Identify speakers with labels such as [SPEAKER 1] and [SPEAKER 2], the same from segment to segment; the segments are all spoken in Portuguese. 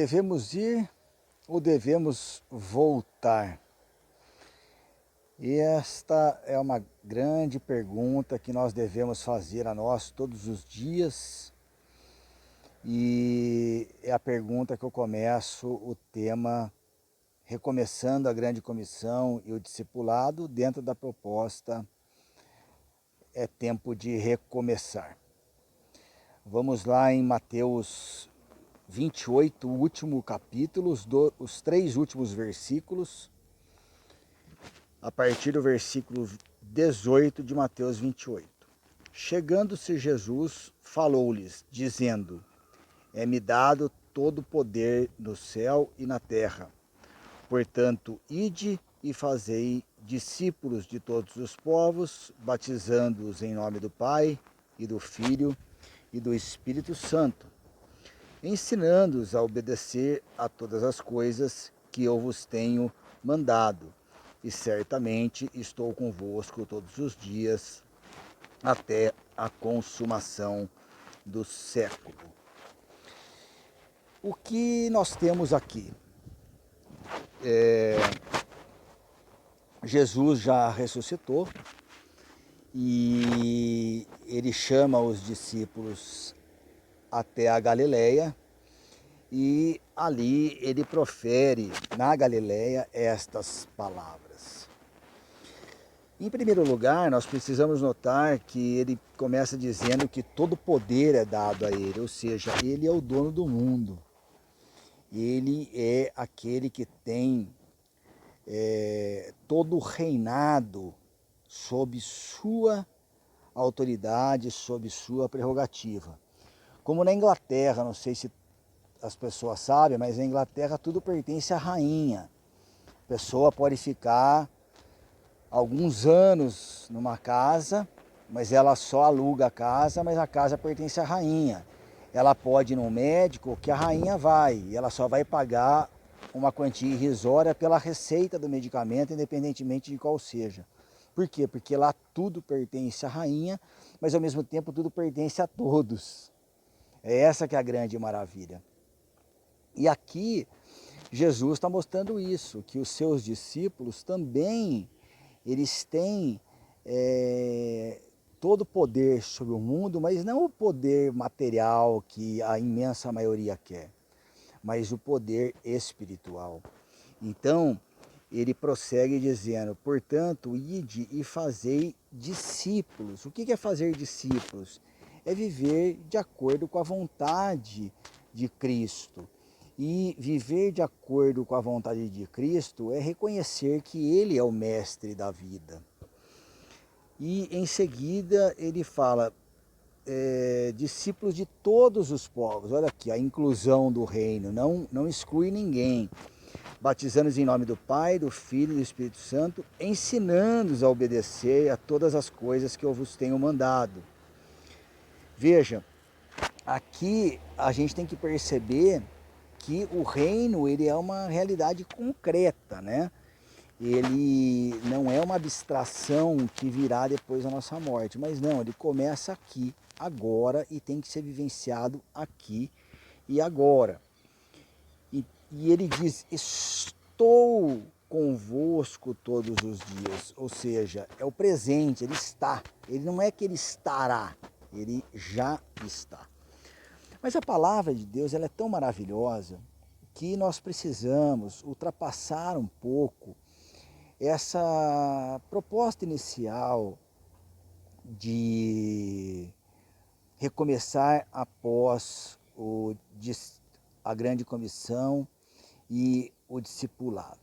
[SPEAKER 1] Devemos ir ou devemos voltar? E esta é uma grande pergunta que nós devemos fazer a nós todos os dias. E é a pergunta que eu começo o tema Recomeçando a Grande Comissão e o Discipulado dentro da proposta É Tempo de Recomeçar. Vamos lá em Mateus 28, o último capítulo, os 3 últimos versículos, a partir do versículo 18 de Mateus 28. Chegando-se Jesus, falou-lhes, dizendo: É-me dado todo o poder no céu e na terra. Portanto, ide e fazei discípulos de todos os povos, batizando-os em nome do Pai, e do Filho, e do Espírito Santo, ensinando-os a obedecer a todas as coisas que eu vos tenho mandado. E certamente estou convosco todos os dias, até a consumação do século. O que nós temos aqui? Jesus já ressuscitou e ele chama os discípulos até a Galileia e ali ele profere na Galileia estas palavras. Em primeiro lugar, nós precisamos notar que ele começa dizendo que todo poder é dado a ele, ou seja, ele é o dono do mundo. Ele é aquele que tem todo o reinado sob sua autoridade, sob sua prerrogativa. Como na Inglaterra, não sei se as pessoas sabem, mas na Inglaterra tudo pertence à rainha. A pessoa pode ficar alguns anos numa casa, mas ela só aluga a casa, mas a casa pertence à rainha. Ela pode ir no médico que a rainha vai, e ela só vai pagar uma quantia irrisória pela receita do medicamento, independentemente de qual seja. Por quê? Porque lá tudo pertence à rainha, mas ao mesmo tempo tudo pertence a todos. É essa que é a grande maravilha. E aqui Jesus está mostrando isso, que os seus discípulos também, eles têm todo o poder sobre o mundo, mas não o poder material que a imensa maioria quer, mas o poder espiritual. Então, ele prossegue dizendo, portanto, ide e fazei discípulos. O que é fazer discípulos? É viver de acordo com a vontade de Cristo. E viver de acordo com a vontade de Cristo é reconhecer que Ele é o mestre da vida. E em seguida ele fala, discípulos de todos os povos. Olha aqui, a inclusão do reino, não exclui ninguém. Batizando-os em nome do Pai, do Filho e do Espírito Santo, ensinando-os a obedecer a todas as coisas que eu vos tenho mandado. Veja, aqui a gente tem que perceber que o reino ele é uma realidade concreta, né? Ele não é uma abstração que virá depois da nossa morte, mas não, ele começa aqui, agora, e tem que ser vivenciado aqui e agora. E ele diz, estou convosco todos os dias, ou seja, é o presente, ele está, ele não é que ele estará, ele já está. Mas a palavra de Deus ela é tão maravilhosa que nós precisamos ultrapassar um pouco essa proposta inicial de recomeçar após a grande comissão e o discipulado.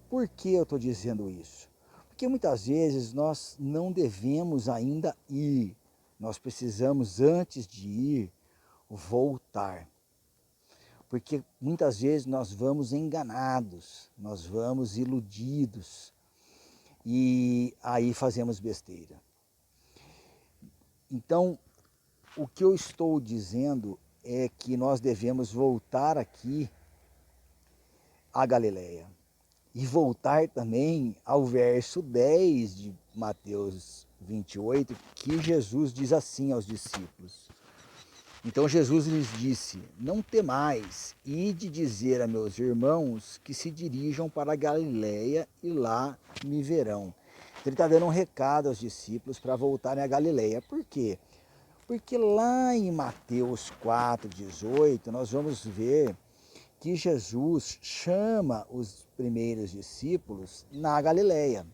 [SPEAKER 1] Por que eu estou dizendo isso? Porque muitas vezes nós não devemos ainda ir, nós precisamos antes de ir voltar. Porque muitas vezes nós vamos enganados, nós vamos iludidos e aí fazemos besteira. Então, o que eu estou dizendo é que nós devemos voltar aqui à Galileia e voltar também ao verso 10 de Mateus 28, que Jesus diz assim aos discípulos: Então Jesus lhes disse: não temais, ide dizer a meus irmãos que se dirijam para a Galiléia e lá me verão. Então ele está dando um recado aos discípulos para voltarem a Galiléia. Por quê? Porque lá em Mateus 4,18 nós vamos ver que Jesus chama os primeiros discípulos na Galiléia.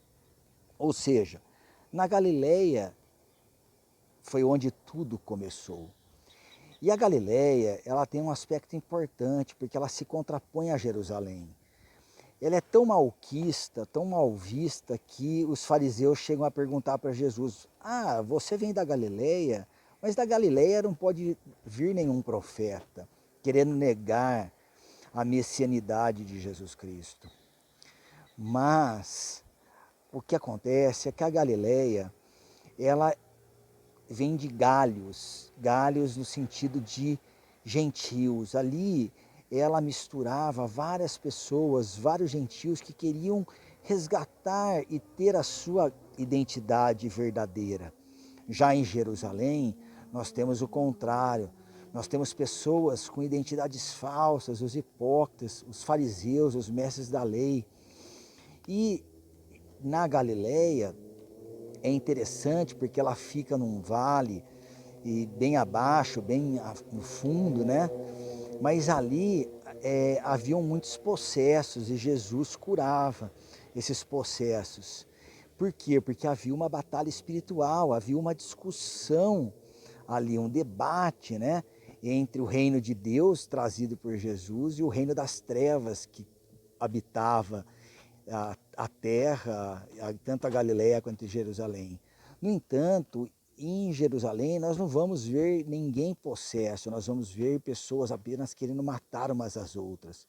[SPEAKER 1] Ou seja, na Galiléia foi onde tudo começou. E a Galiléia, ela tem um aspecto importante, porque ela se contrapõe a Jerusalém. Ela é tão malquista, tão mal vista, que os fariseus chegam a perguntar para Jesus: ah, você vem da Galiléia, mas da Galiléia não pode vir nenhum profeta, querendo negar a messianidade de Jesus Cristo. Mas o que acontece é que a Galiléia, ela vem de galhos, galhos no sentido de gentios. Ali ela misturava várias pessoas, vários gentios que queriam resgatar e ter a sua identidade verdadeira. Já em Jerusalém, nós temos o contrário. Nós temos pessoas com identidades falsas, os hipócritas, os fariseus, os mestres da lei. E na Galileia, é interessante porque ela fica num vale e bem abaixo, bem no fundo, né? Mas ali haviam muitos possessos e Jesus curava esses possessos. Por quê? Porque havia uma batalha espiritual, havia uma discussão ali, um debate, né? Entre o reino de Deus trazido por Jesus e o reino das trevas que habitava a terra, tanto a Galiléia quanto Jerusalém. No entanto, em Jerusalém nós não vamos ver ninguém possesso, nós vamos ver pessoas apenas querendo matar umas às outras.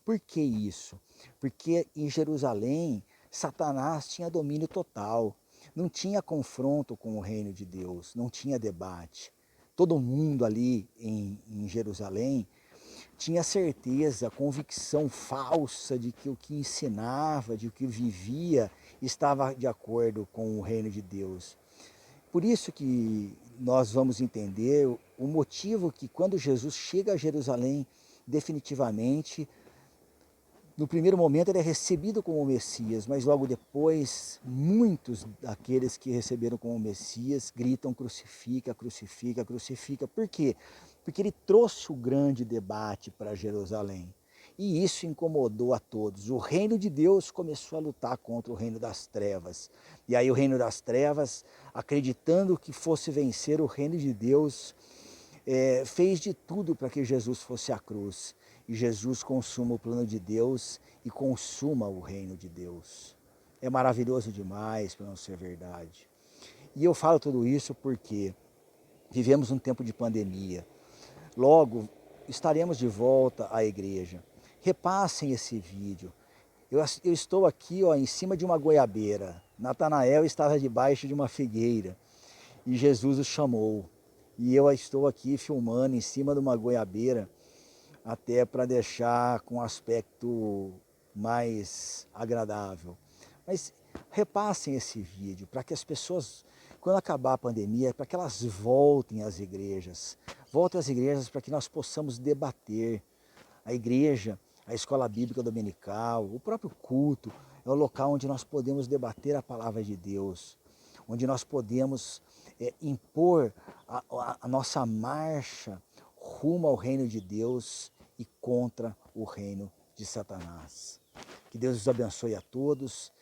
[SPEAKER 1] Por que isso? Porque em Jerusalém Satanás tinha domínio total, não tinha confronto com o reino de Deus, não tinha debate. Todo mundo ali em Jerusalém tinha certeza, convicção falsa de que o que ensinava, de que vivia, estava de acordo com o reino de Deus. Por isso que nós vamos entender o motivo que quando Jesus chega a Jerusalém, definitivamente, no primeiro momento ele é recebido como Messias, mas logo depois, muitos daqueles que receberam como Messias gritam: crucifica, crucifica, crucifica. Por quê? Porque ele trouxe o grande debate para Jerusalém. E isso incomodou a todos. O reino de Deus começou a lutar contra o reino das trevas. E aí o reino das trevas, acreditando que fosse vencer o reino de Deus, fez de tudo para que Jesus fosse à cruz. E Jesus consuma o plano de Deus e consuma o reino de Deus. É maravilhoso demais para não ser verdade. E eu falo tudo isso porque vivemos um tempo de pandemia. Logo, estaremos de volta à igreja. Repassem esse vídeo. Eu estou aqui em cima de uma goiabeira. Natanael estava debaixo de uma figueira e Jesus o chamou. E eu estou aqui filmando em cima de uma goiabeira, até para deixar com um aspecto mais agradável. Mas repassem esse vídeo para que as pessoas, quando acabar a pandemia, para que elas voltem às igrejas. Voltem às igrejas para que nós possamos debater. A igreja, a escola bíblica dominical, o próprio culto, é o local onde nós podemos debater a palavra de Deus, onde nós podemos impor a nossa marcha rumo ao reino de Deus e contra o reino de Satanás. Que Deus os abençoe a todos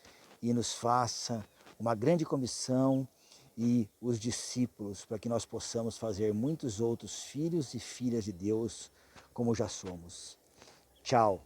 [SPEAKER 1] e nos faça uma grande comissão e os discípulos, para que nós possamos fazer muitos outros filhos e filhas de Deus como já somos. Tchau.